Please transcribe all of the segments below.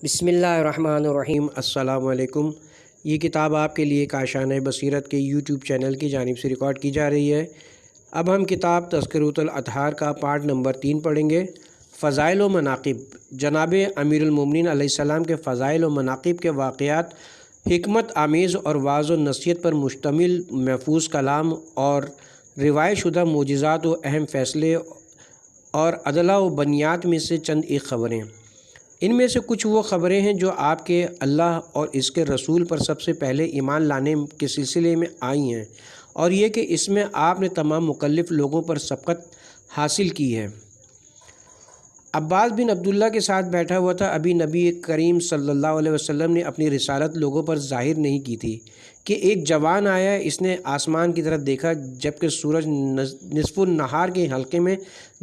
بسم اللہ الرحمن الرحیم۔ السلام علیکم۔ یہ کتاب آپ کے لیے کاشانہ بصیرت کے یوٹیوب چینل کی جانب سے ریکارڈ کی جا رہی ہے۔ اب ہم کتاب تذکرۃ الاطہار کا پارٹ نمبر 3 پڑھیں گے۔ فضائل و مناقب۔ جناب امیر المومنین علیہ السلام کے فضائل و مناقب کے واقعات حکمت آمیز اور واعظ و نصیحت پر مشتمل محفوظ کلام اور روایت شدہ معجزات و اہم فیصلے اور عدلہ و بنیات میں سے چند ایک خبریں۔ ان میں سے کچھ وہ خبریں ہیں جو آپ کے اللہ اور اس کے رسول پر سب سے پہلے ایمان لانے کے سلسلے میں آئی ہیں، اور یہ کہ اس میں آپ نے تمام مکلف لوگوں پر سبقت حاصل کی ہے۔ عباس بن عبداللہ کے ساتھ بیٹھا ہوا تھا۔ ابھی نبی کریم صلی اللہ علیہ وسلم نے اپنی رسالت لوگوں پر ظاہر نہیں کی تھی کہ ایک جوان آیا۔ اس نے آسمان کی طرف دیکھا جبکہ سورج نصف النہار کے حلقے میں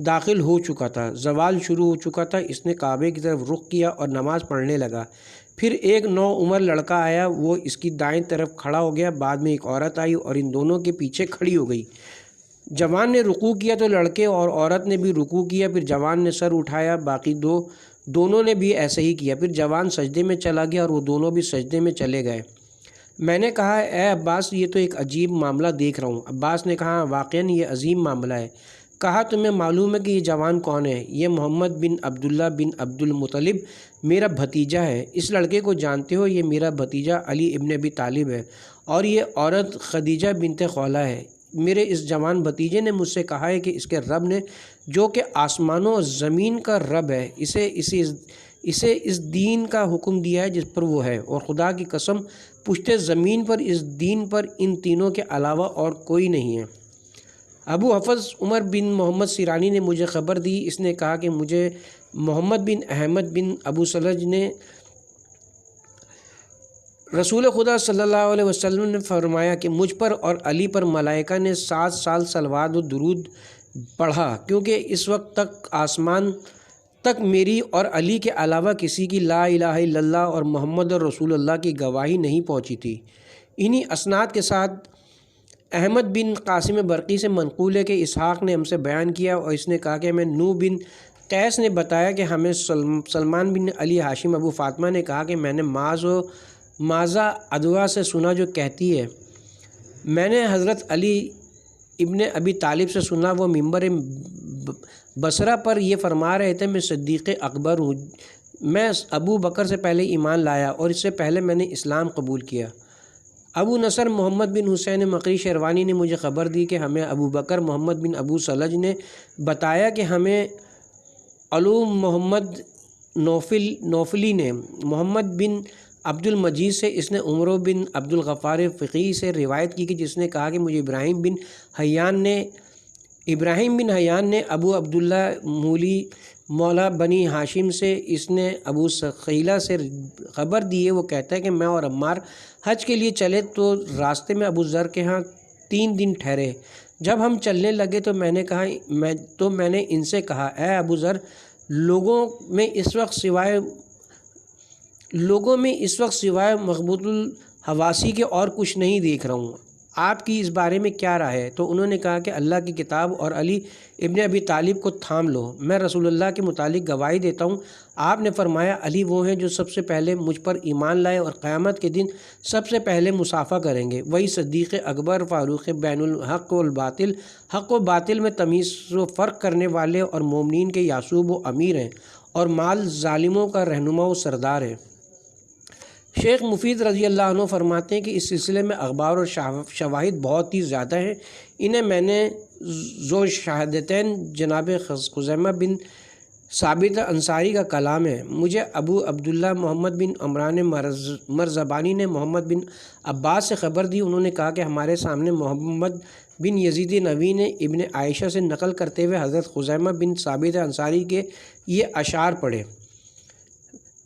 داخل ہو چکا تھا، زوال شروع ہو چکا تھا۔ اس نے کعبے کی طرف رخ کیا اور نماز پڑھنے لگا۔ پھر ایک نوعمر لڑکا آیا، وہ اس کی دائیں طرف کھڑا ہو گیا۔ بعد میں ایک عورت آئی اور ان دونوں کے پیچھے کھڑی ہو گئی۔ جوان نے رکوع کیا تو لڑکے اور عورت نے بھی رکوع کیا۔ پھر جوان نے سر اٹھایا، باقی دونوں نے بھی ایسے ہی کیا۔ پھر جوان سجدے میں چلا گیا اور وہ دونوں بھی سجدے میں چلے گئے۔ میں نے کہا، اے عباس، یہ تو ایک عجیب معاملہ دیکھ رہا ہوں۔ عباس نے کہا، واقعاً یہ عظیم معاملہ ہے۔ کہا، تمہیں معلوم ہے کہ یہ جوان کون ہے؟ یہ محمد بن عبداللہ بن عبد المطلب میرا بھتیجا ہے۔ اس لڑکے کو جانتے ہو؟ یہ میرا بھتیجا علی ابن ابی طالب ہے، اور یہ عورت خدیجہ بنت خولہ ہے۔ میرے اس جوان بھتیجے نے مجھ سے کہا ہے کہ اس کے رب نے، جو کہ آسمانوں اور زمین کا رب ہے، اسے اس دین کا حکم دیا ہے جس پر وہ ہے، اور خدا کی قسم، پشت زمین پر اس دین پر ان تینوں کے علاوہ اور کوئی نہیں ہے۔ ابو حفص عمر بن محمد سیرانی نے مجھے خبر دی۔ اس نے کہا کہ مجھے محمد بن احمد بن ابو سلج نے رسول خدا صلی اللہ علیہ وسلم نے فرمایا کہ مجھ پر اور علی پر ملائکہ نے 7 سال صلوات و درود پڑھا، کیونکہ اس وقت تک آسمان تک میری اور علی کے علاوہ کسی کی لا الہ الا اللہ اور محمد رسول اللہ کی گواہی نہیں پہنچی تھی۔ انہی اسناد کے ساتھ احمد بن قاسم برقی سے منقول ہے کہ اسحاق نے ہم سے بیان کیا، اور اس نے کہا کہ ہمیں نوح بن قیس نے بتایا کہ ہمیں سلمان بن علی ہاشم ابو فاطمہ نے کہا کہ میں نے مازہ ادوا سے سنا جو کہتی ہے، میں نے حضرت علی ابن ابی طالب سے سنا، وہ منبر بصرہ پر یہ فرما رہے تھے، میں صدیق اکبر ہوں، میں ابو بکر سے پہلے ایمان لایا اور اس سے پہلے میں نے اسلام قبول کیا۔ ابو نصر محمد بن حسین مقری شیروانی نے مجھے خبر دی کہ ہمیں ابو بکر محمد بن ابو سلج نے بتایا کہ ہمیں علو محمد نوفلی نے محمد بن عبد المجید سے، اس نے عمر بن عبد الغفار فقی سے روایت کی کہ جس نے کہا کہ مجھے ابراہیم بن حیان نے ابو عبداللہ مولی مولا بنی ہاشم سے، اس نے ابو سخیلہ سے خبر دی ہے، وہ کہتا ہے کہ میں اور عمار حج کے لیے چلے تو راستے میں ابو ذر کے ہاں 3 دن ٹھہرے۔ جب ہم چلنے لگے تو میں نے ان سے کہا، اے ابو ذر، لوگوں میں اس وقت سوائے مغبوط الحواسی کے اور کچھ نہیں دیکھ رہا ہوں، آپ کی اس بارے میں کیا رائے ہے؟ تو انہوں نے کہا کہ اللہ کی کتاب اور علی ابن ابی طالب کو تھام لو، میں رسول اللہ کے متعلق گواہی دیتا ہوں۔ آپ نے فرمایا، علی وہ ہیں جو سب سے پہلے مجھ پر ایمان لائے اور قیامت کے دن سب سے پہلے مصافحہ کریں گے، وہی صدیق اکبر، فاروق بین الحق والباطل، حق و باطل میں تمیز و فرق کرنے والے، اور مومنین کے یعصوب و امیر ہیں، اور مال ظالموں کا رہنما و سردار ہے۔ شیخ مفید رضی اللہ عنہ فرماتے ہیں کہ اس سلسلے میں اخبار اور شواہد بہت ہی زیادہ ہیں۔ انہیں میں نے ذو شہادتین جناب خزیمہ بن ثابت انصاری کا کلام ہے۔ مجھے ابو عبداللہ محمد بن عمران مرزبانی نے محمد بن عباس سے خبر دی، انہوں نے کہا کہ ہمارے سامنے محمد بن یزید نوی نے ابن عائشہ سے نقل کرتے ہوئے حضرت خزیمہ بن ثابت انصاری کے یہ اشعار پڑھے،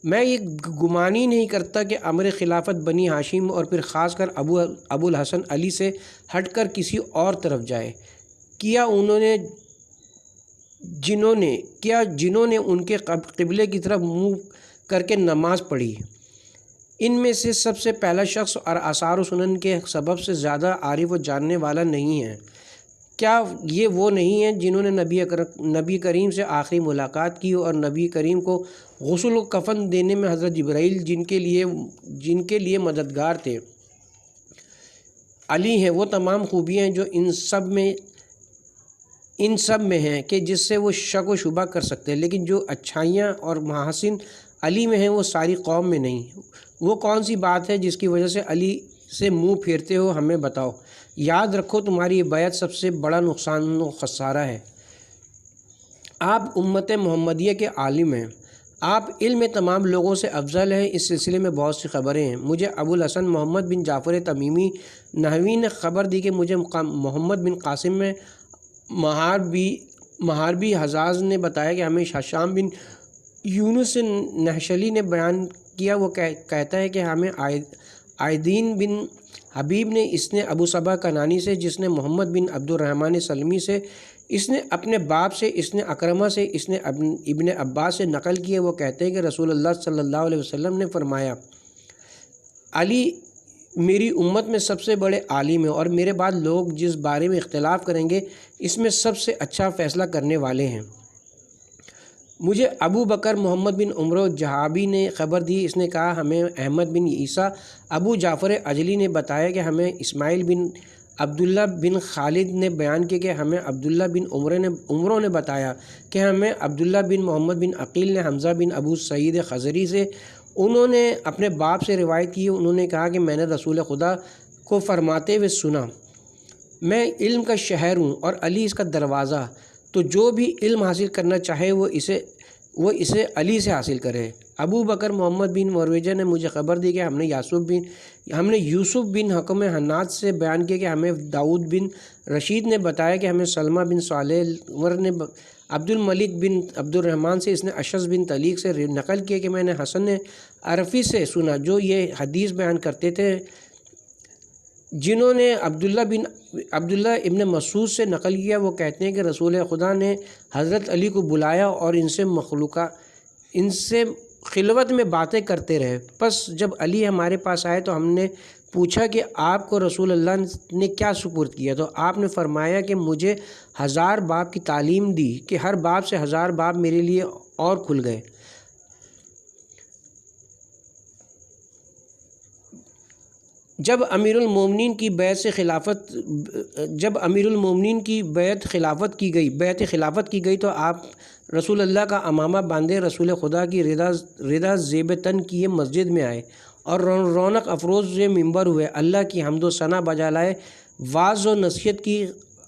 میں یہ گمان ہی نہیں کرتا کہ امر خلافت بنی ہاشم اور پھر خاص کر ابو الحسن علی سے ہٹ کر کسی اور طرف جائے۔ کیا جنہوں نے ان کے قبلے کی طرف منہ کر کے نماز پڑھی، ان میں سے سب سے پہلا شخص اور آثار و سنن کے سبب سے زیادہ عارف و جاننے والا نہیں ہے۔ کیا یہ وہ نہیں ہیں جنہوں نے نبی کریم سے آخری ملاقات کی اور نبی کریم کو غسل و کفن دینے میں حضرت جبرائیل جن کے لیے مددگار تھے علی ہیں، وہ تمام خوبیاں ہیں جو ان سب میں ہیں کہ جس سے وہ شک و شبہ کر سکتے ہیں، لیکن جو اچھائیاں اور محاسن علی میں ہیں وہ ساری قوم میں نہیں۔ وہ کون سی بات ہے جس کی وجہ سے علی سے منہ پھیرتے ہو، ہمیں بتاؤ۔ یاد رکھو تمہاری یہ بیعت سب سے بڑا نقصان و خسارہ ہے۔ آپ امت محمدیہ کے عالم ہیں، آپ علم میں تمام لوگوں سے افضل ہیں۔ اس سلسلے میں بہت سی خبریں ہیں۔ مجھے ابو الحسن محمد بن جعفر تمیمی نحوی نے خبر دی کہ مجھے محمد بن قاسم میں محاربی حجاز نے بتایا کہ ہمیں ہشام بن یونس نحشلی نے بیان کیا، وہ کہتا ہے کہ ہمیں عائدین بن حبیب نے، اس نے ابو صبا کنانی سے، جس نے محمد بن عبد الرحمن سلمی سے، اس نے اپنے باپ سے، اس نے اکرمہ سے، اس نے ابن عباس سے نقل کیا، وہ کہتے ہیں کہ رسول اللہ صلی اللہ علیہ وسلم نے فرمایا، علی میری امت میں سب سے بڑے عالم ہیں اور میرے بعد لوگ جس بارے میں اختلاف کریں گے اس میں سب سے اچھا فیصلہ کرنے والے ہیں۔ مجھے ابو بکر محمد بن عمر جہابی نے خبر دی، اس نے کہا ہمیں احمد بن عیسیٰ ابو جعفر عجلی نے بتایا کہ ہمیں اسماعیل بن عبداللہ بن خالد نے بیان کیا کہ ہمیں عبداللہ بن عمروں نے بتایا کہ ہمیں عبداللہ بن محمد بن عقیل نے حمزہ بن ابو سعید خضری سے، انہوں نے اپنے باپ سے روایت کی، انہوں نے کہا کہ میں نے رسول خدا کو فرماتے ہوئے سنا، میں علم کا شہر ہوں اور علی اس کا دروازہ، تو جو بھی علم حاصل کرنا چاہے وہ اسے علی سے حاصل کرے۔ ابو بکر محمد بن مرویجہ نے مجھے خبر دی کہ ہم نے یوسف بن حکم حناد سے بیان کیا کہ ہمیں داؤد بن رشید نے بتایا کہ ہمیں سلمہ بن صالح نے عبد الملک بن عبد الرحمن سے، اس نے اشعث بن طلیق سے نقل کیا کہ میں نے حسن عرفی سے سنا، جو یہ حدیث بیان کرتے تھے، جنہوں نے عبداللہ ابن مسعود سے نقل کیا، وہ کہتے ہیں کہ رسول خدا نے حضرت علی کو بلایا اور ان سے خلوت میں باتیں کرتے رہے۔ پس جب علی ہمارے پاس آئے تو ہم نے پوچھا کہ آپ کو رسول اللہ نے کیا سپرد کیا، تو آپ نے فرمایا کہ مجھے 1000 باب کی تعلیم دی کہ ہر باب سے 1000 باب میرے لیے اور کھل گئے۔ جب امیر المومنین کی بیعت خلافت کی گئی تو آپ رسول اللہ کا امامہ باندھے رسول خدا کی رضا زیب تن کیے مسجد میں آئے اور رونق افروز ممبر ہوئے، اللہ کی حمد و ثنا بجا لائے، واعظ و نصیحت کی،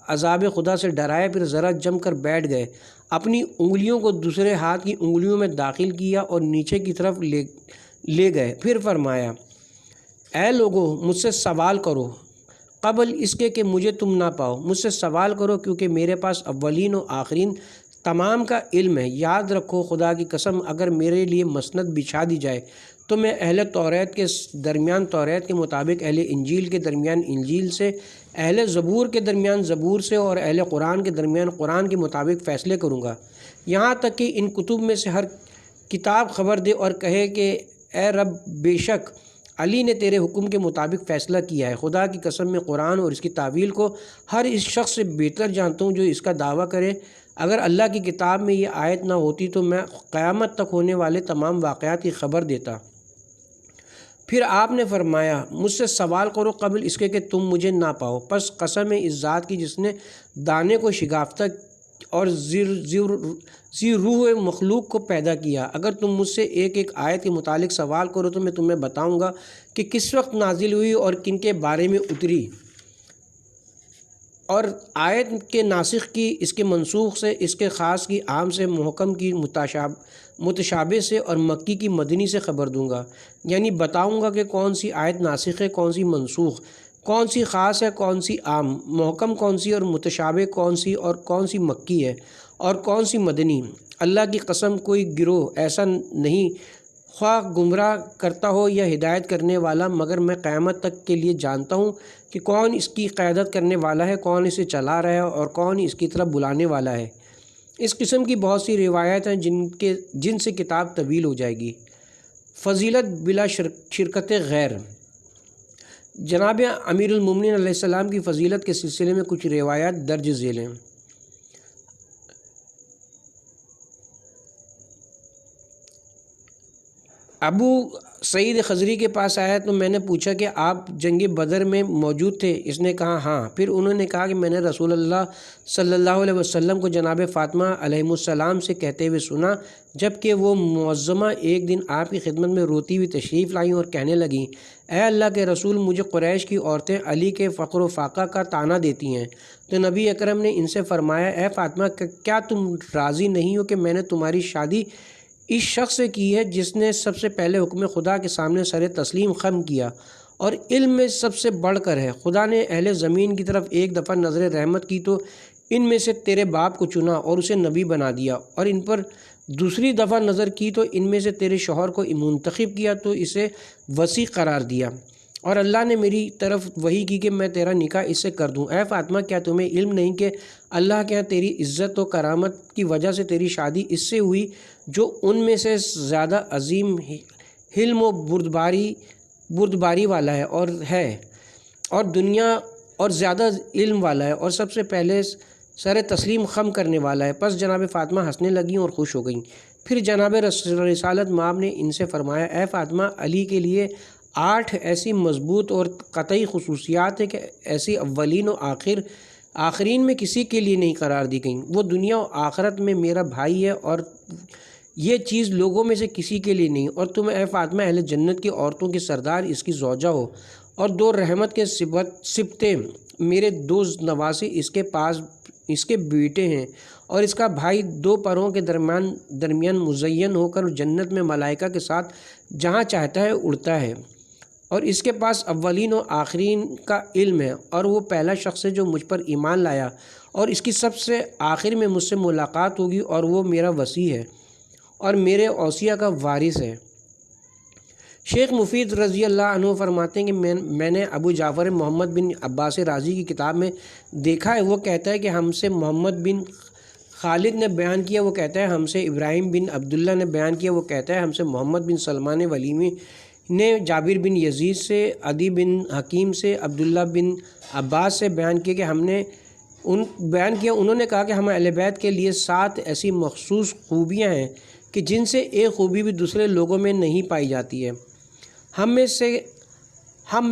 عذاب خدا سے ڈرائے، پھر ذرا جم کر بیٹھ گئے، اپنی انگلیوں کو دوسرے ہاتھ کی انگلیوں میں داخل کیا اور نیچے کی طرف لے گئے، پھر فرمایا، اے لوگو مجھ سے سوال کرو قبل اس کے کہ مجھے تم نہ پاؤ، مجھ سے سوال کرو کیونکہ میرے پاس اولین و آخرین تمام کا علم ہے۔ یاد رکھو خدا کی قسم اگر میرے لیے مسند بچھا دی جائے تو میں اہل توریت کے درمیان توریت کے مطابق، اہل انجیل کے درمیان انجیل سے، اہل زبور کے درمیان زبور سے اور اہل قرآن کے درمیان قرآن کے مطابق فیصلے کروں گا، یہاں تک کہ ان کتب میں سے ہر کتاب خبر دے اور کہے کہ اے رب بے شک علی نے تیرے حکم کے مطابق فیصلہ کیا ہے۔ خدا کی قسم میں قرآن اور اس کی تعویل کو ہر اس شخص سے بہتر جانتا ہوں جو اس کا دعویٰ کرے۔ اگر اللہ کی کتاب میں یہ آیت نہ ہوتی تو میں قیامت تک ہونے والے تمام واقعات کی خبر دیتا۔ پھر آپ نے فرمایا، مجھ سے سوال کرو قبل اس کے کہ تم مجھے نہ پاؤ، پس قسم ہے اس ذات کی جس نے دانے کو شگافتہ اور ذی روح مخلوق کو پیدا کیا، اگر تم مجھ سے ایک ایک آیت کے متعلق سوال کرو تو میں تمہیں بتاؤں گا کہ کس وقت نازل ہوئی اور کن کے بارے میں اتری، اور آیت کے ناسخ کی، اس کے منسوخ سے، اس کے خاص کی، عام سے، محکم کی، متشابہ سے اور مکی کی مدنی سے خبر دوں گا، یعنی بتاؤں گا کہ کون سی آیت ناسخ ہے، کون سی منسوخ، کون سی خاص ہے، کون سی عام، محکم کون سی اور متشابہ کون سی اور کون سی مکی ہے اور کون سی مدنی۔ اللہ کی قسم کوئی گروہ ایسا نہیں خواہ گمراہ کرتا ہو یا ہدایت کرنے والا، مگر میں قیامت تک کے لیے جانتا ہوں کہ کون اس کی قیادت کرنے والا ہے، کون اسے چلا رہا ہے اور کون اس کی طرف بلانے والا ہے۔ اس قسم کی بہت سی روایات ہیں جن سے کتاب طویل ہو جائے گی۔ فضیلت بلا شرکت غیر۔ جناب امیر المومنین علیہ السلام کی فضیلت کے سلسلے میں کچھ روایات درج ذیل ہیں۔ ابو سعید خضری کے پاس آیا تو میں نے پوچھا کہ آپ جنگ بدر میں موجود تھے؟ اس نے کہا ہاں۔ پھر انہوں نے کہا کہ میں نے رسول اللہ صلی اللہ علیہ وسلم کو جناب فاطمہ علیہ السلام سے کہتے ہوئے سنا، جب کہ وہ معظمہ ایک دن آپ کی خدمت میں روتی ہوئی تشریف لائیں اور کہنے لگیں، اے اللہ کے رسول، مجھے قریش کی عورتیں علی کے فقر و فاقہ کا طعنہ دیتی ہیں۔ تو نبی اکرم نے ان سے فرمایا، اے فاطمہ، کیا تم راضی نہیں ہو کہ میں نے تمہاری شادی اس شخص سے کی ہے جس نے سب سے پہلے حکم خدا کے سامنے سر تسلیم خم کیا اور علم میں سب سے بڑھ کر ہے؟ خدا نے اہل زمین کی طرف ایک دفعہ نظر رحمت کی تو ان میں سے تیرے باپ کو چنا اور اسے نبی بنا دیا، اور ان پر دوسری دفعہ نظر کی تو ان میں سے تیرے شوہر کو منتخب کیا تو اسے وصی قرار دیا، اور اللہ نے میری طرف وحی کی کہ میں تیرا نکاح اس سے کر دوں۔ اے فاطمہ، کیا تمہیں علم نہیں کہ اللہ کے ہاں تیری عزت و کرامت کی وجہ سے تیری شادی اس سے ہوئی جو ان میں سے زیادہ عظیم حلم و بردباری والا ہے اور دنیا اور زیادہ علم والا ہے اور سب سے پہلے سر تسلیم خم کرنے والا ہے؟ پس جناب فاطمہ ہنسنے لگیں اور خوش ہو گئیں۔ پھر جناب رسالت مآب نے ان سے فرمایا، اے فاطمہ، علی کے لیے 8 ایسی مضبوط اور قطعی خصوصیات ہیں کہ ایسی اولین و آخرین میں کسی کے لیے نہیں قرار دی گئیں۔ وہ دنیا و آخرت میں میرا بھائی ہے اور یہ چیز لوگوں میں سے کسی کے لیے نہیں، اور تم اے فاطمہ اہل جنت کی عورتوں کے سردار اس کی زوجہ ہو، اور 2 رحمت کے سبتے میرے 2 نواسے اس کے بیٹے ہیں، اور اس کا بھائی 2 پروں کے درمیان مزین ہو کر جنت میں ملائکہ کے ساتھ جہاں چاہتا ہے اڑتا ہے، اور اس کے پاس اولین و آخرین کا علم ہے، اور وہ پہلا شخص ہے جو مجھ پر ایمان لایا، اور اس کی سب سے آخر میں مجھ سے ملاقات ہوگی، اور وہ میرا وصی ہے اور میرے اوصیہ کا وارث ہے۔ شیخ مفید رضی اللہ عنہ فرماتے ہیں کہ میں نے ابو جعفر محمد بن عباس رازی کی کتاب میں دیکھا ہے، وہ کہتا ہے کہ ہم سے محمد بن خالد نے بیان کیا، وہ کہتا ہے ہم سے ابراہیم بن عبداللہ نے بیان کیا، وہ کہتا ہے ہم سے محمد بن سلمان ولیمی نے جابر بن یزید سے، عدی بن حکیم سے، عبداللہ بن عباس سے بیان کیا کہ انہوں نے کہا کہ ہم اہل بیت کے لیے 7 ایسی مخصوص خوبیاں ہیں کہ جن سے ایک خوبی بھی دوسرے لوگوں میں نہیں پائی جاتی ہے۔ ہم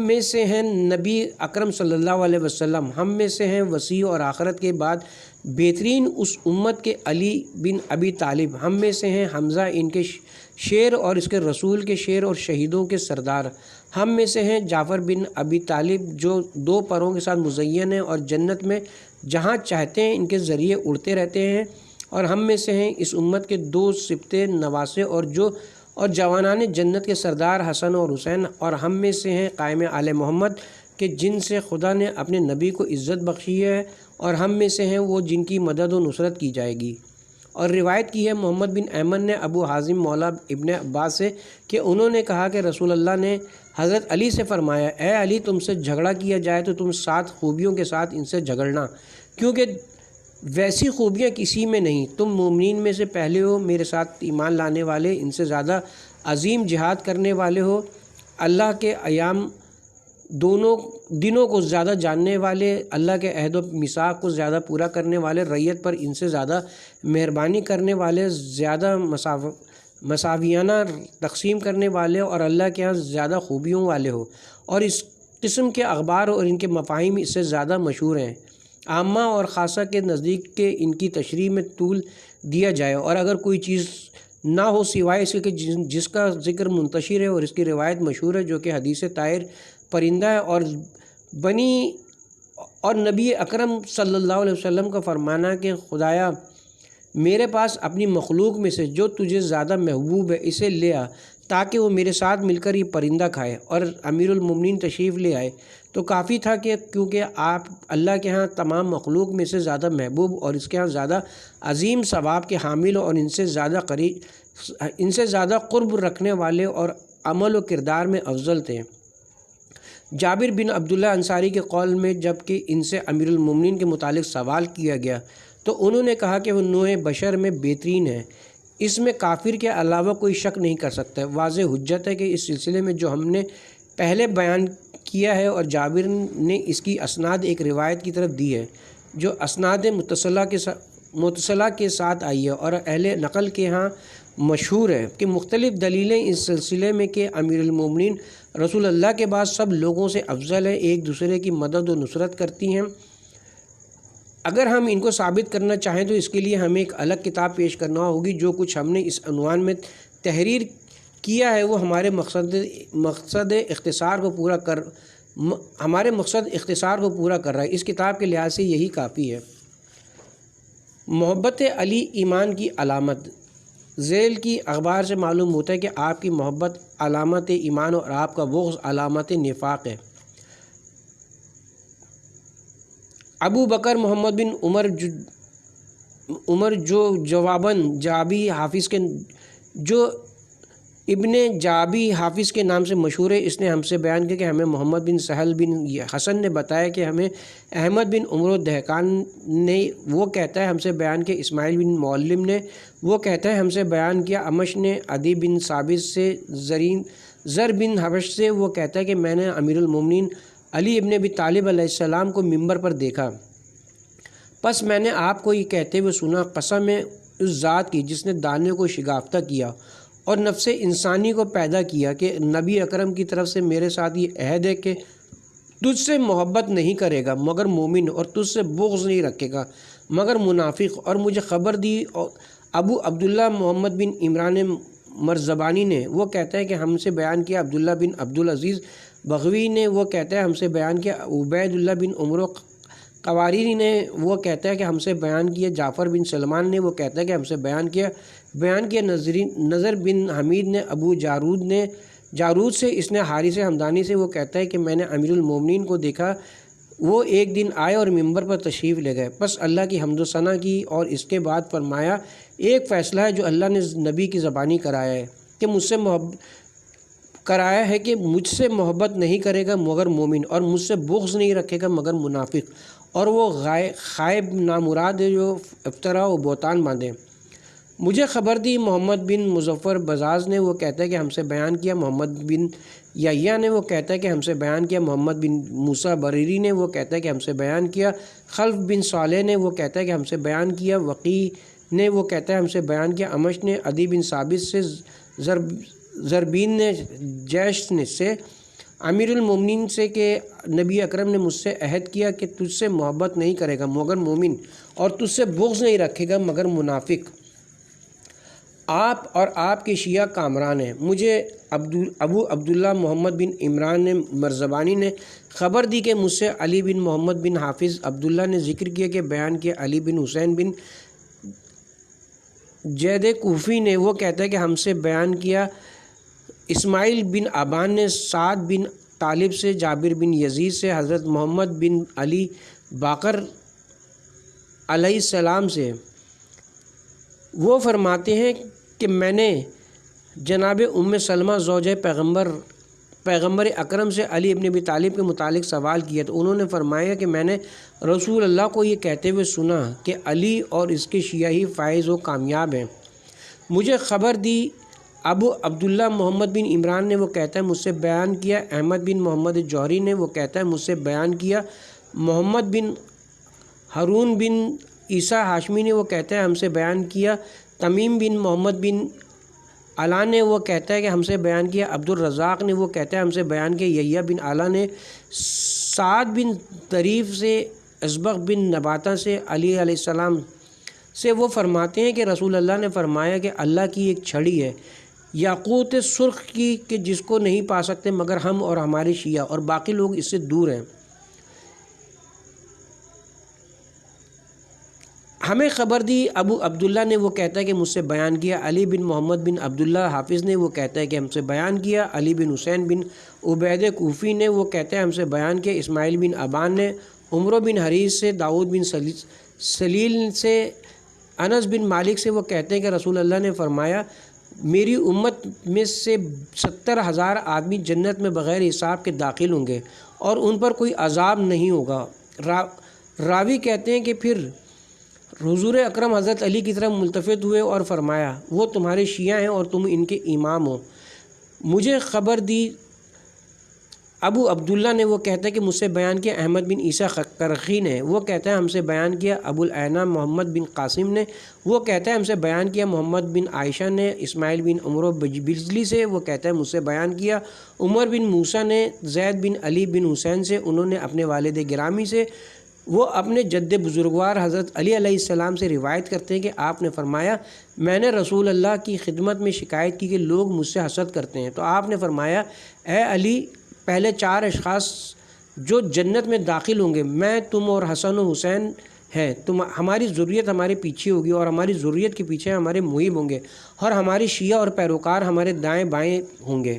میں سے ہیں نبی اکرم صلی اللہ علیہ وسلم، ہم میں سے ہیں وسیع اور آخرت کے بعد بہترین اس امت کے علی بن ابی طالب، ہم میں سے ہیں حمزہ ان کے شیر اور اس کے رسول کے شیر اور شہیدوں کے سردار، ہم میں سے ہیں جعفر بن ابی طالب جو 2 پروں کے ساتھ مزین ہیں اور جنت میں جہاں چاہتے ہیں ان کے ذریعے اڑتے رہتے ہیں، اور ہم میں سے ہیں اس امت کے 2 سبتے نواسے اور جوانان جنت کے سردار حسن اور حسین، اور ہم میں سے ہیں قائم آل محمد کہ جن سے خدا نے اپنے نبی کو عزت بخشی ہے، اور ہم میں سے ہیں وہ جن کی مدد و نصرت کی جائے گی۔ اور روایت کی ہے محمد بن احمد نے ابو حازم مولا ابن عباس سے کہ انہوں نے کہا کہ رسول اللہ نے حضرت علی سے فرمایا، اے علی، تم سے جھگڑا کیا جائے تو تم 7 خوبیوں کے ساتھ ان سے جھگڑنا، کیونکہ ویسی خوبیاں کسی میں نہیں، تم مومنین میں سے پہلے ہو، میرے ساتھ ایمان لانے والے، ان سے زیادہ عظیم جہاد کرنے والے ہو، اللہ کے ایام دونوں دنوں کو زیادہ جاننے والے، اللہ کے عہد و میثاق کو زیادہ پورا کرنے والے، ریت پر ان سے زیادہ مہربانی کرنے والے، زیادہ مساویانہ تقسیم کرنے والے، اور اللہ کے ہاں زیادہ خوبیوں والے ہو، اور اس قسم کے اخبار اور ان کے مفاہیم اس سے زیادہ مشہور ہیں، عامہ اور خاصہ کے نزدیک کہ ان کی تشریح میں طول دیا جائے، اور اگر کوئی چیز نہ ہو سوائے اس کے کہ جس کا ذکر منتشر ہے اور اس کی روایت مشہور ہے، جو کہ حدیث طائر پرندہ ہے، اور نبی اکرم صلی اللہ علیہ وسلم کا فرمانا کہ خدایا میرے پاس اپنی مخلوق میں سے جو تجھے زیادہ محبوب ہے اسے لے آ تاکہ وہ میرے ساتھ مل کر یہ پرندہ کھائے، اور امیر المومنین تشریف لے آئے تو کافی تھا کہ کیونکہ آپ اللہ کے ہاں تمام مخلوق میں سے زیادہ محبوب اور اس کے ہاں زیادہ عظیم ثواب کے حامل اور ان سے زیادہ قرب رکھنے والے اور عمل و کردار میں افضل تھے۔ جابر بن عبداللہ انصاری کے قول میں جب کہ ان سے امیر المومنین کے متعلق سوال کیا گیا تو انہوں نے کہا کہ وہ نوع بشر میں بہترین ہے، اس میں کافر کے علاوہ کوئی شک نہیں کر سکتا۔ واضح حجت ہے کہ اس سلسلے میں جو ہم نے پہلے بیان کیا ہے اور جابر نے اس کی اسناد ایک روایت کی طرف دی ہے جو اسناد متصلہ کے ساتھ آئی ہے، اور اہل نقل کے ہاں مشہور ہے کہ مختلف دلیلیں اس سلسلے میں کہ امیر المومنین رسول اللہ کے بعد سب لوگوں سے افضل ہے، ایک دوسرے کی مدد و نصرت کرتی ہیں۔ اگر ہم ان کو ثابت کرنا چاہیں تو اس کے لیے ہمیں ایک الگ کتاب پیش کرنا ہوگی۔ جو کچھ ہم نے اس عنوان میں تحریر کیا ہے وہ ہمارے مقصد اختصار کو پورا کر رہا ہے۔ اس کتاب کے لحاظ سے یہی کافی ہے۔ محبت علی ایمان کی علامت۔ ذیل کی اخبار سے معلوم ہوتا ہے کہ آپ کی محبت علامت ایمان اور آپ کا بغض علامت نفاق ہے۔ ابو بکر محمد بن عمر جو ابن جابی حافظ کے نام سے مشہور ہے، اس نے ہم سے بیان کیا کہ ہمیں محمد بن سہل بن حسن نے بتایا کہ ہمیں احمد بن عمر دہقان نے وہ کہتا ہے ہم سے بیان کیا، اسماعیل بن معلم نے وہ کہتا ہے ہم سے بیان کیا، امش نے عدی بن ثابت سے، زر بن حبش سے وہ کہتا ہے کہ میں نے امیر المومنین علی ابن ابی طالب علیہ السلام کو ممبر پر دیکھا، پس میں نے آپ کو یہ کہتے ہوئے سنا، قسم ہے اس ذات کی جس نے دانے کو شگافتہ کیا اور نفس انسانی کو پیدا کیا، کہ نبی اکرم کی طرف سے میرے ساتھ یہ عہد ہے کہ تجھ سے محبت نہیں کرے گا مگر مومن، اور تجھ سے بغض نہیں رکھے گا مگر منافق۔ اور مجھے خبر دی ابو عبداللہ محمد بن عمران مرزبانی نے وہ کہتا ہے کہ ہم سے بیان کیا عبداللہ بن عبدالعزیز بغوی نے وہ کہتا ہے ہم سے بیان کیا عبید اللہ بن عمر قوارینی نے وہ کہتا ہے کہ ہم سے بیان کیا جعفر بن سلمان نے وہ کہتا ہے کہ ہم سے بیان کیا نظر بن حمید نے ابو جارود سے، اس نے حارث حمدانی سے وہ کہتا ہے کہ میں نے امیر المومنین کو دیکھا، وہ ایک دن آئے اور ممبر پر تشریف لے گئے، پس اللہ کی حمد و ثنا کی اور اس کے بعد فرمایا ایک فیصلہ ہے جو اللہ نے نبی کی زبانی کرایا ہے کہ مجھ سے محبت نہیں کرے گا مگر مومن، اور مجھ سے بغض نہیں رکھے گا مگر منافق، اور وہ خائب نامراد ہے جو افطرا و بہتان باندھے۔ مجھے خبر دی محمد بن مظفر بزاز نے وہ کہتا ہے کہ ہم سے بیان کیا محمد بن یحییٰ نے وہ کہتا ہے کہ ہم سے بیان کیا محمد بن موسیٰ بریری نے وہ کہتا ہے کہ ہم سے بیان کیا خلف بن صالح نے وہ کہتا ہے کہ ہم سے بیان کیا وقی نے وہ کہتا ہے ہم سے بیان کیا امش نے عدی بن ثابت سے، زربین نے جیش سے امیر المومنین سے کہ نبی اکرم نے مجھ سے عہد کیا کہ تجھ سے محبت نہیں کرے گا مگر مومن، اور تجھ سے بغض نہیں رکھے گا مگر منافق۔ آپ اور آپ کے شیعہ کامران ہیں۔ مجھے ابو عبداللہ محمد بن عمران مرزبانی نے خبر دی کہ مجھ سے علی بن محمد بن حافظ عبداللہ نے ذکر کیا کہ بیان کیا علی بن حسین بن جید کوفی نے وہ کہتا ہے کہ ہم سے بیان کیا اسماعیل بن ابان نے سعد بن طالب سے، جابر بن یزید سے، حضرت محمد بن علی باقر علیہ السلام سے وہ فرماتے ہیں کہ میں نے جناب سلمہ زوجہ پیغمبر اکرم سے علی ابن ابی طالب کے متعلق سوال کیا تو انہوں نے فرمایا کہ میں نے رسول اللہ کو یہ کہتے ہوئے سنا کہ علی اور اس کے شیعہ ہی فائز و کامیاب ہیں۔ مجھے خبر دی ابو عبداللہ محمد بن عمران نے وہ کہتا ہے مجھ سے بیان کیا احمد بن محمد جوہری نے وہ کہتا ہے مجھ سے بیان کیا محمد بن ہارون بن عیسیٰ ہاشمی نے وہ کہتا ہے ہم سے بیان کیا تمیم بن محمد بن علا نے وہ کہتا ہے کہ ہم سے بیان کیا عبد الرزاق نے وہ کہتا ہے ہم سے بیان کیا یحییٰ بن علا نے سعد بن طریف سے، اسبغ بن نباتہ سے، علی علیہ السلام سے وہ فرماتے ہیں کہ رسول اللہ نے فرمایا کہ اللہ کی ایک چھڑی ہے یاقوت سرخ کی کہ جس کو نہیں پا سکتے مگر ہم اور ہمارے شیعہ، اور باقی لوگ اس سے دور ہیں۔ ہمیں خبر دی ابو عبداللہ نے وہ کہتا ہے کہ مجھ سے بیان کیا علی بن محمد بن عبداللہ حافظ نے وہ کہتا ہے کہ ہم سے بیان کیا علی بن حسین بن عبید کوفی نے وہ کہتا ہے ہم سے بیان کیا اسماعیل بن ابان نے عمرو بن حریث سے، داؤد بن سلیل سے، انس بن مالک سے وہ کہتے ہیں کہ رسول اللہ نے فرمایا میری امت میں سے 70,000 آدمی جنت میں بغیر حساب کے داخل ہوں گے اور ان پر کوئی عذاب نہیں ہوگا۔ راوی کہتے ہیں کہ پھر حضور اکرم حضرت علی کی طرف ملتفت ہوئے اور فرمایا وہ تمہارے شیعہ ہیں اور تم ان کے امام ہو۔ مجھے خبر دی ابو عبداللہ نے وہ کہتا ہے کہ مجھ سے بیان کیا احمد بن عیسیٰ کرخی نے، وہ کہتا ہے ہم سے بیان کیا ابو العینہ محمد بن قاسم نے، وہ کہتا ہے ہم سے بیان کیا محمد بن عائشہ نے، اسماعیل بن عمرو بجلی سے، وہ کہتا ہے مجھ سے بیان کیا عمر بن موسیٰ نے، زید بن علی بن حسین سے، انہوں نے اپنے والد گرامی سے، وہ اپنے جد بزرگوار حضرت علی علیہ السلام سے روایت کرتے ہیں کہ آپ نے فرمایا میں نے رسول اللہ کی خدمت میں شکایت کی کہ لوگ مجھ سے حسد کرتے ہیں، تو آپ نے فرمایا اے علی، پہلے 4 اشخاص جو جنت میں داخل ہوں گے، میں، تم اور حسن و حسین ہیں، ہماری ذریت ہمارے پیچھے ہوگی اور ہماری ذریت کے پیچھے ہمارے محب ہوں گے اور ہماری شیعہ اور پیروکار ہمارے دائیں بائیں ہوں گے۔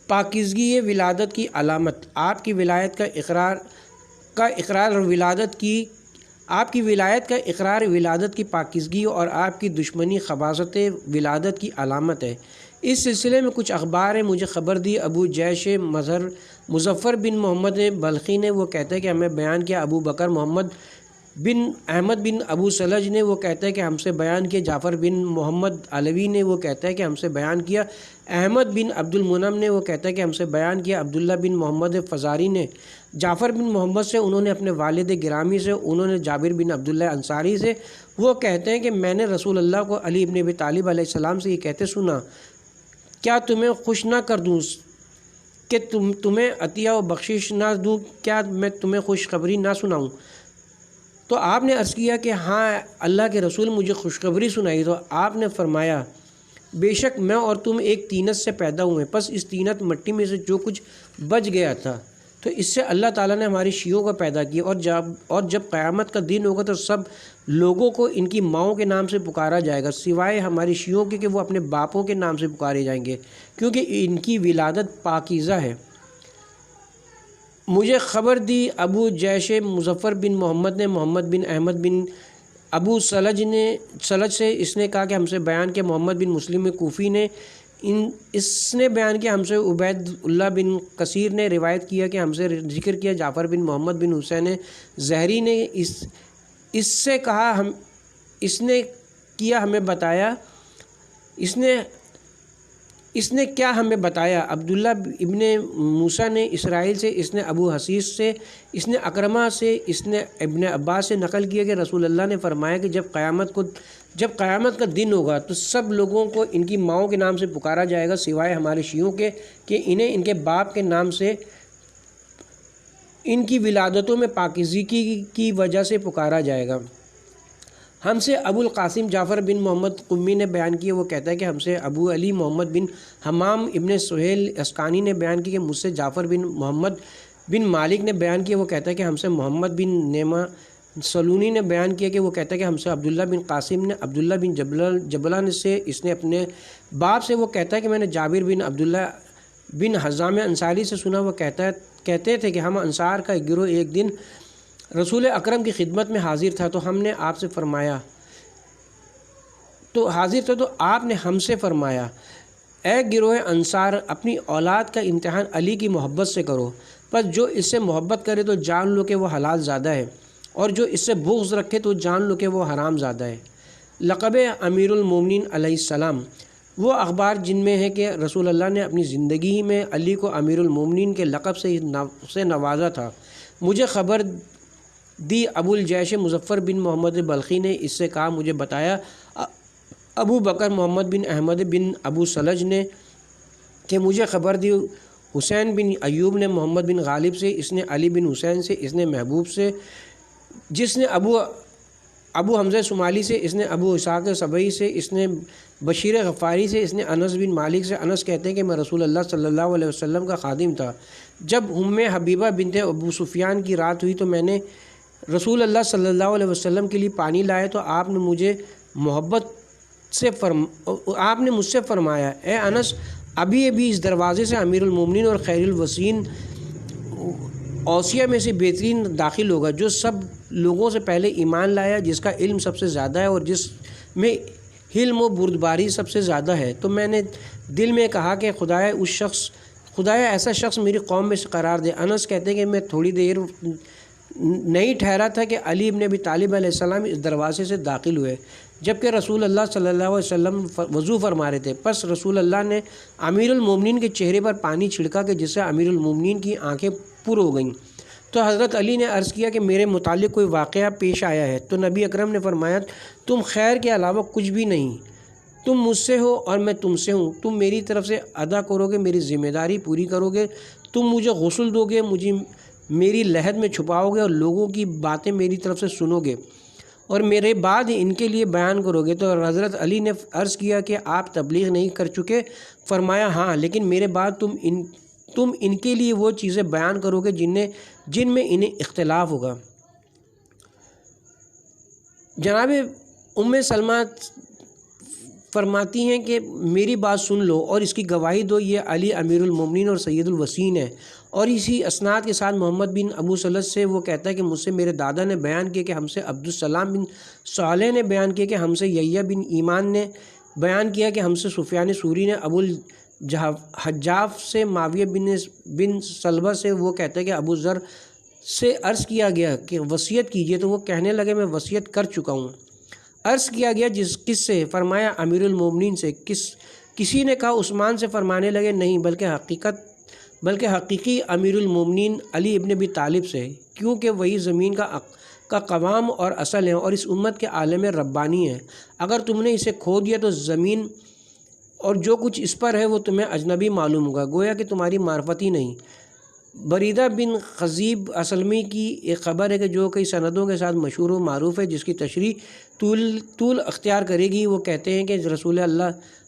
پاکیزگی ولادت کی علامت، آپ کی ولایت کا اقرار اور ولادت کی آپ کی ولایت کا اقرار ولادت کی پاکیزگی اور آپ کی دشمنی خباثت ولادت کی علامت ہے۔ اس سلسلے میں کچھ اخبار ہیں، مجھے خبر دی ابو جیش مظفر بن محمد بلخی نے، وہ کہتا ہے کہ ہمیں بیان کیا ابو بکر محمد بن احمد بن ابو سلج نے، وہ کہتا ہے کہ ہم سے بیان کیا جعفر بن محمد علوی نے، وہ کہتا ہے کہ ہم سے بیان کیا احمد بن عبد المنعم نے، وہ کہتا ہے کہ ہم سے بیان کیا عبداللہ بن محمد فزاری نے، جعفر بن محمد سے، انہوں نے اپنے والد گرامی سے، انہوں نے جابر بن عبداللہ انصاری سے، وہ کہتے ہیں کہ میں نے رسول اللہ کو علی ابن ابی طالب علیہ السلام سے یہ کہتے سنا، کیا تمہیں خوش نہ کر دوں کہ تمہیں عطیہ و بخشش نہ دوں، کیا میں تمہیں خوشخبری نہ سناؤں؟ تو آپ نے عرض کیا کہ ہاں اللہ کے رسول، مجھے خوشخبری سنائی۔ تو آپ نے فرمایا بے شک میں اور تم ایک طینت سے پیدا ہوئے، پس اس طینت مٹی میں سے جو کچھ بچ گیا تھا تو اس سے اللہ تعالیٰ نے ہماری شیعوں کو پیدا کیا، اور جب قیامت کا دن ہوگا تو سب لوگوں کو ان کی ماؤں کے نام سے پکارا جائے گا سوائے ہماری شیعوں کے کہ وہ اپنے باپوں کے نام سے پکارے جائیں گے، کیونکہ ان کی ولادت پاکیزہ ہے۔ مجھے خبر دی ابو جیش مظفر بن محمد نے محمد بن احمد بن ابو سلج سے، اس نے کہا کہ ہم سے بیان کیا محمد بن مسلم کوفی نے، اس نے بیان کیا ہم سے عبید اللہ بن کثیر نے روایت کیا کہ ہم سے ذکر کیا جعفر بن محمد بن حسین زہری نے، اس سے کہا اس نے کیا ہمیں بتایا اس نے کیا ہمیں بتایا عبداللہ ابن موسیٰ نے اسرائیل سے، اس نے ابو حسیس سے، اس نے اکرمہ سے، اس نے ابن عباس سے نقل کیا کہ رسول اللہ نے فرمایا کہ جب قیامت کا دن ہوگا تو سب لوگوں کو ان کی ماؤں کے نام سے پکارا جائے گا سوائے ہمارے شیعوں کے کہ انہیں ان کے باپ کے نام سے ان کی ولادتوں میں پاکیزگی کی وجہ سے پکارا جائے گا۔ ہم سے ابو القاسم جعفر بن محمد قمی نے بیان کیا، وہ کہتا ہے کہ ہم سے ابو علی محمد بن حمام ابن سہیل اسکانی نے بیان کیا کہ مجھ سے جعفر بن محمد بن مالک نے بیان کیا، وہ کہتا ہے کہ ہم سے محمد بن نیمہ سلونی نے بیان کیا کہ وہ کہتا ہے کہ ہم سے عبداللہ بن قاسم نے عبداللہ بن جبلان سے، اس نے اپنے باپ سے، وہ کہتا ہے کہ میں نے جابر بن عبداللہ بن حزام انصاری سے سنا، وہ کہتے تھے کہ ہم انصار کا ایک گروہ ایک دن رسول اکرم کی خدمت میں حاضر تھا تو ہم نے آپ سے فرمایا تو آپ نے ہم سے فرمایا اے گروہ انصار، اپنی اولاد کا امتحان علی کی محبت سے کرو، پس جو اس سے محبت کرے تو جان لو کہ وہ حلال زادہ ہے، اور جو اس سے بغض رکھے تو جان لو کہ وہ حرام زادہ ہے۔ لقب امیر المومنین علیہ السلام، وہ اخبار جن میں ہے کہ رسول اللہ نے اپنی زندگی میں علی کو امیر المومنین کے لقب سے نوازا تھا۔ مجھے خبر دی ابو الجیش مظفر بن محمد بلخی نے، اس سے کہا مجھے بتایا ابو بکر محمد بن احمد بن ابو سلج نے کہ مجھے خبر دی حسین بن ایوب نے محمد بن غالب سے، اس نے علی بن حسین سے، اس نے محبوب سے، جس نے ابو حمزہ شمالی سے، اس نے ابو اسحاق سبعی سے، اس نے بشیر غفاری سے، اس نے انس بن مالک سے۔ انس کہتے ہیں کہ میں رسول اللہ صلی اللہ علیہ وسلم کا خادم تھا، جب حبیبہ بنت ابو سفیان کی رات ہوئی تو میں نے رسول اللہ صلی اللہ علیہ وسلم کے لیے پانی لائے تو آپ نے مجھ سے فرمایا اے انس، ابھی اس دروازے سے امیر المومنین اور خیر الوسین اوصیہ میں سے بہترین داخل ہوگا، جو سب لوگوں سے پہلے ایمان لایا، جس کا علم سب سے زیادہ ہے اور جس میں حلم و بردباری سب سے زیادہ ہے۔ تو میں نے دل میں کہا کہ خدایا ایسا شخص میری قوم میں سے قرار دے۔ انس کہتے ہیں کہ میں تھوڑی دیر نہیں ٹھہرا تھا کہ علی ابن ابی طالب علیہ السلام اس دروازے سے داخل ہوئے۔ جبکہ رسول اللہ صلی اللہ علیہ وسلم وضو فرما رہے تھے۔ پس رسول اللہ نے امیر المومنین کے چہرے پر پانی چھڑکا کہ جس سے امیر المومنین کی آنکھیں پر ہو گئیں۔ تو حضرت علی نے عرض کیا کہ میرے متعلق کوئی واقعہ پیش آیا ہے؟ تو نبی اکرم نے فرمایا تم خیر کے علاوہ کچھ بھی نہیں، تم مجھ سے ہو اور میں تم سے ہوں، تم میری طرف سے ادا کرو گے، میری ذمہ داری پوری کرو گے، تم مجھے غسل دو گے، مجھے میری لحد میں چھپاؤ گے اور لوگوں کی باتیں میری طرف سے سنو گے اور میرے بعد ان کے لیے بیان کرو گے۔ تو حضرت علی نے عرض کیا کہ آپ تبلیغ نہیں کر چکے؟ فرمایا ہاں، لیکن میرے بعد تم ان کے لیے وہ چیزیں بیان کرو گے جن میں انہیں اختلاف ہوگا۔ جناب ام سلمہ فرماتی ہیں کہ میری بات سن لو اور اس کی گواہی دو، یہ علی امیر المومنین اور سید الوسین ہے۔ اور اسی اسناد کے ساتھ محمد بن ابو سلط سے وہ کہتا ہے کہ مجھ سے میرے دادا نے بیان کیا کہ ہم سے عبدالسلام بن صالح نے بیان کیا کہ ہم سے یحییٰ بن ایمان نے بیان کیا کہ ہم سے سفیان ثوری نے ابو الحجاف سے معاویہ بن سلبہ سے وہ کہتا ہے کہ ابو ذر سے عرض کیا گیا کہ وصیت کیجئے، تو وہ کہنے لگے میں وصیت کر چکا ہوں۔ عرض کیا گیا کس سے؟ فرمایا امیر المومنین سے۔ کسی نے کہا عثمان سے؟ فرمانے لگے نہیں، بلکہ حقیقی امیر المومنین علی ابن ابی طالب سے، کیونکہ وہی زمین کا قوام اور اصل ہے اور اس امت کے عالم ربانی ہے۔ اگر تم نے اسے کھو دیا تو زمین اور جو کچھ اس پر ہے وہ تمہیں اجنبی معلوم ہوگا، گویا کہ تمہاری معرفت ہی نہیں۔ بریدہ بن خزیب اسلمی کی ایک خبر ہے کہ جو کئی سندوں کے ساتھ مشہور و معروف ہے، جس کی تشریح طول اختیار کرے گی۔ وہ کہتے ہیں کہ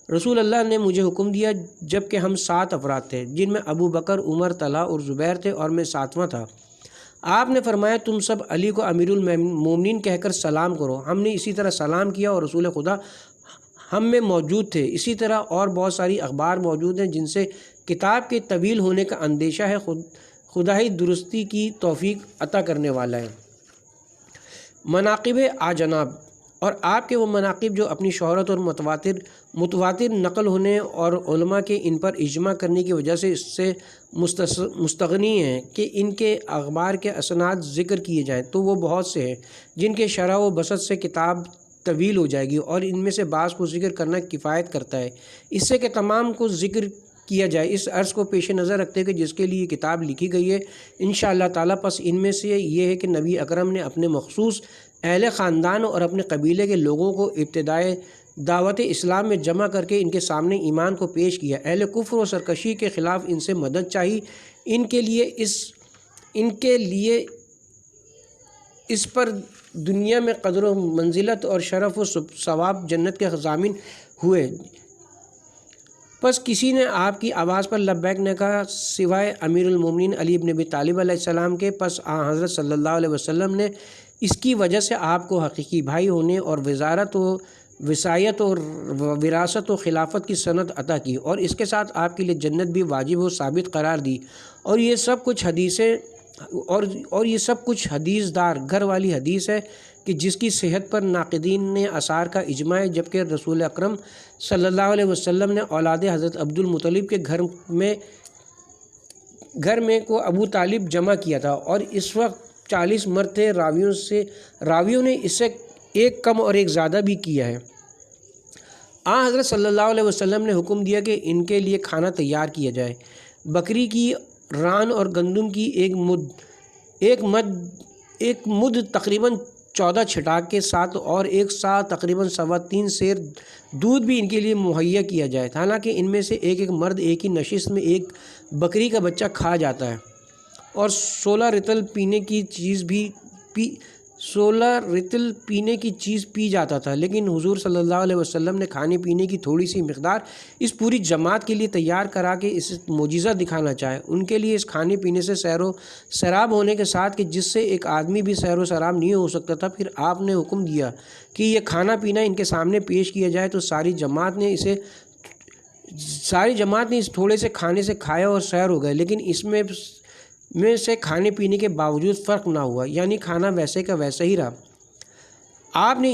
رسول اللہ نے مجھے حکم دیا جب کہ ہم 7 افراد تھے، جن میں ابو بکر، عمر، طلحہ اور زبیر تھے اور میں 7واں تھا۔ آپ نے فرمایا تم سب علی کو امیر المومنین کہہ کر سلام کرو۔ ہم نے اسی طرح سلام کیا اور رسول خدا ہم میں موجود تھے۔ اسی طرح اور بہت ساری اخبار موجود ہیں جن سے کتاب کے طویل ہونے کا اندیشہ ہے۔ خدا ہی درستی کی توفیق عطا کرنے والا ہے۔ مناقب آجناب، اور آپ کے وہ مناقب جو اپنی شہرت اور متواتر نقل ہونے اور علماء کے ان پر اجماع کرنے کی وجہ سے اس سے مستغنی ہیں کہ ان کے اخبار کے اسناد ذکر کیے جائیں، تو وہ بہت سے ہیں جن کے شرح و بسط سے کتاب طویل ہو جائے گی، اور ان میں سے بعض کو ذکر کرنا کفایت کرتا ہے اس سے کہ تمام کو ذکر کیا جائے۔ اس عرض کو پیش نظر رکھتے کہ جس کے لیے یہ کتاب لکھی گئی ہے انشاءاللہ تعالیٰ، پس ان میں سے یہ ہے کہ نبی اکرم نے اپنے مخصوص اہل خاندان اور اپنے قبیلے کے لوگوں کو ابتدائے دعوت اسلام میں جمع کر کے ان کے سامنے ایمان کو پیش کیا۔ اہل کفر و سرکشی کے خلاف ان سے مدد چاہی، ان کے لیے اس پر دنیا میں قدر و منزلت اور شرف و ثواب جنت کے ضامن ہوئے۔ پس کسی نے آپ کی آواز پر لبیک نہ کہا سوائے امیر المومنین علی بن ابی طالب علیہ السلام کے۔ پس حضرت صلی اللہ علیہ وسلم نے اس کی وجہ سے آپ کو حقیقی بھائی ہونے اور وزارت و وصایت اور وراثت و خلافت کی سند عطا کی، اور اس کے ساتھ آپ کے لیے جنت بھی واجب و ثابت قرار دی۔ اور یہ سب کچھ حدیث دار گھر والی حدیث ہے کہ جس کی صحت پر ناقدین نے آثار کا اجماع ہے، جبکہ رسول اکرم صلی اللہ علیہ وسلم نے اولاد حضرت عبد المطلب کے گھر میں کو ابو طالب جمع کیا تھا، اور اس وقت 40 مرد تھے۔ راویوں نے اس سے ایک کم اور ایک زیادہ بھی کیا ہے۔ حضرت صلی اللہ علیہ وسلم نے حکم دیا کہ ان کے لیے کھانا تیار کیا جائے۔ بکری کی ران اور گندم کی ایک مد تقریباً 14 چھٹاک کے ساتھ اور ایک سا تقریباً 3.25 سیر دودھ بھی ان کے لیے مہیا کیا جائے۔ حالانکہ ان میں سے ایک مرد ایک ہی نشست میں ایک بکری کا بچہ کھا جاتا ہے اور 16 رطل پینے کی چیز پی جاتا تھا، لیکن حضور صلی اللہ علیہ وسلم نے کھانے پینے کی تھوڑی سی مقدار اس پوری جماعت کے لیے تیار کرا کے اس معجزہ دکھانا چاہے۔ ان کے لیے اس کھانے پینے سے سیر و سراب ہونے کے ساتھ کہ جس سے ایک آدمی بھی سیر و سراب نہیں ہو سکتا تھا، پھر آپ نے حکم دیا کہ یہ کھانا پینا ان کے سامنے پیش کیا جائے، تو ساری جماعت نے اس تھوڑے سے کھانے سے کھایا اور سیر ہو گئے، لیکن اس میں سے کھانے پینے کے باوجود فرق نہ ہوا، یعنی کھانا ویسے کا ویسا ہی رہا۔ آپ نے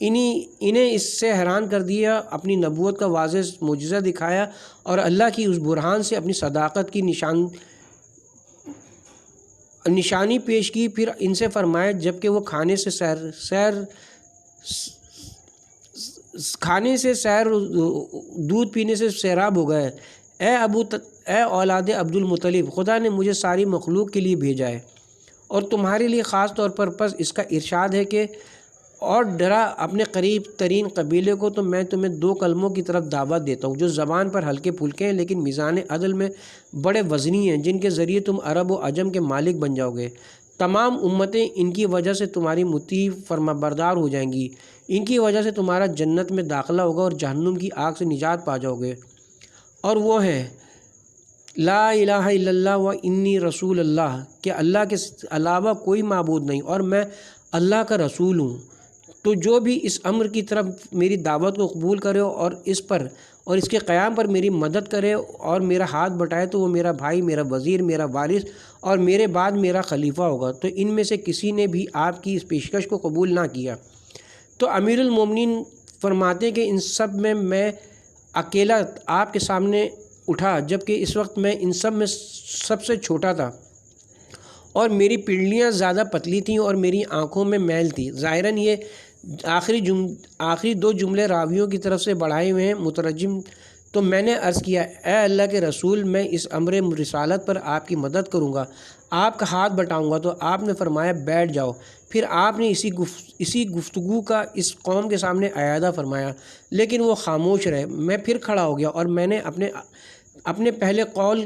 انہیں اس سے حیران کر دیا، اپنی نبوت کا واضح معجزہ دکھایا اور اللہ کی اس برہان سے اپنی صداقت کی نشانی پیش کی۔ پھر ان سے فرمایا جب کہ وہ کھانے سے کھانے سے سیر، دودھ پینے سے سیراب ہو گئے۔ اے اولاد عبد المطلب، خدا نے مجھے ساری مخلوق کے لیے بھیجا ہے اور تمہارے لیے خاص طور پر پس اس کا ارشاد ہے کہ اور ڈرا اپنے قریب ترین قبیلے کو تو میں تمہیں 2 کلموں کی طرف دعوت دیتا ہوں جو زبان پر ہلکے پھلکے ہیں لیکن میزان عدل میں بڑے وزنی ہیں، جن کے ذریعے تم عرب و عجم کے مالک بن جاؤ گے۔ تمام امتیں ان کی وجہ سے تمہاری مطیع فرما بردار ہو جائیں گی، ان کی وجہ سے تمہارا جنت میں داخلہ ہوگا اور جہنم کی آگ سے نجات پا جاؤ گے، اور وہ ہے لا الہ الا اللہ و انی رسول اللہ، کہ اللہ کے علاوہ کوئی معبود نہیں اور میں اللہ کا رسول ہوں۔ تو جو بھی اس امر کی طرف میری دعوت کو قبول کرے اور اس کے قیام پر میری مدد کرے اور میرا ہاتھ بٹائے تو وہ میرا بھائی، میرا وزیر، میرا وارث اور میرے بعد میرا خلیفہ ہوگا۔ تو ان میں سے کسی نے بھی آپ کی اس پیشکش کو قبول نہ کیا۔ تو امیر المومنین فرماتے ہیں کہ ان سب میں اکیلا آپ کے سامنے اٹھا، جبکہ اس وقت میں ان سب میں سب سے چھوٹا تھا اور میری پنڈلیاں زیادہ پتلی تھیں اور میری آنکھوں میں میل تھی۔ ظاہراً یہ آخری 2 جملے راویوں کی طرف سے بڑھائے ہوئے ہیں۔ مترجم: تو میں نے عرض کیا اے اللہ کے رسول، میں اس امر رسالت پر آپ کی مدد کروں گا، آپ کا ہاتھ بٹاؤں گا۔ تو آپ نے فرمایا بیٹھ جاؤ۔ پھر آپ نے اسی گفتگو کا اس قوم کے سامنے اعادہ فرمایا، لیکن وہ خاموش رہے۔ میں پھر کھڑا ہو گیا اور میں نے اپنے پہلے قول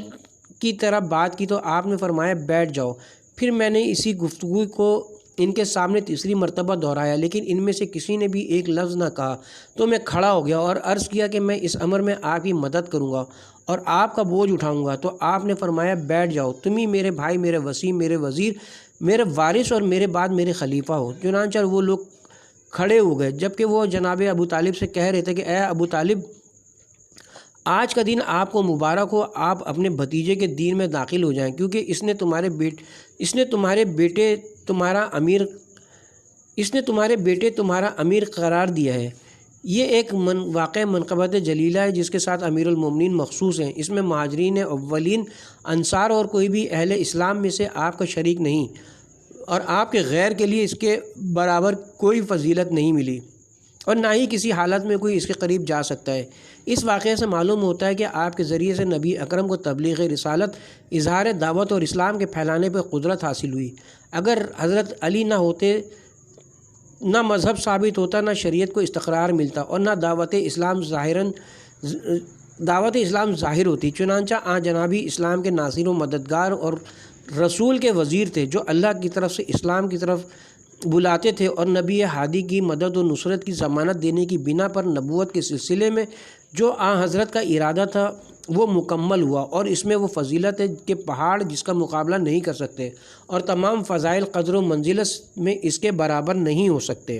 کی طرح بات کی تو آپ نے فرمایا بیٹھ جاؤ۔ پھر میں نے اسی گفتگو کو ان کے سامنے تیسری مرتبہ دہرایا، لیکن ان میں سے کسی نے بھی ایک لفظ نہ کہا۔ تو میں کھڑا ہو گیا اور عرض کیا کہ میں اس امر میں آپ کی مدد کروں گا اور آپ کا بوجھ اٹھاؤں گا۔ تو آپ نے فرمایا بیٹھ جاؤ، تم ہی میرے بھائی، میرے وسیع، میرے وزیر، میرے وارث اور میرے بعد میرے خلیفہ ہو۔ چنانچہ وہ لوگ کھڑے ہو گئے، جبکہ وہ جناب ابو طالب سے کہہ رہے تھے کہ اے ابو طالب، آج کا دن آپ کو مبارک ہو، آپ اپنے بھتیجے کے دین میں داخل ہو جائیں، کیونکہ اس نے تمہارے بیٹے تمہارا امیر قرار دیا ہے۔ یہ ایک واقع منقبت جلیلہ ہے جس کے ساتھ امیر المومنین مخصوص ہیں۔ اس میں مہاجرین اولین، انصار اور کوئی بھی اہل اسلام میں سے آپ کا شریک نہیں، اور آپ کے غیر کے لیے اس کے برابر کوئی فضیلت نہیں ملی اور نہ ہی کسی حالت میں کوئی اس کے قریب جا سکتا ہے۔ اس واقعے سے معلوم ہوتا ہے کہ آپ کے ذریعے سے نبی اکرم کو تبلیغ رسالت، اظہار دعوت اور اسلام کے پھیلانے پر قدرت حاصل ہوئی۔ اگر حضرت علی نہ ہوتے، نہ مذہب ثابت ہوتا، نہ شریعت کو استقرار ملتا اور نہ دعوت اسلام ظاہر ہوتی۔ چنانچہ جنابی اسلام کے ناصر و مددگار اور رسول کے وزیر تھے، جو اللہ کی طرف سے اسلام کی طرف بلاتے تھے، اور نبی ہادی کی مدد و نصرت کی ضمانت دینے کی بنا پر نبوت کے سلسلے میں جو حضرت کا ارادہ تھا وہ مکمل ہوا، اور اس میں وہ فضیلت ہے کہ پہاڑ جس کا مقابلہ نہیں کر سکتے، اور تمام فضائل قدر و منزلت میں اس کے برابر نہیں ہو سکتے۔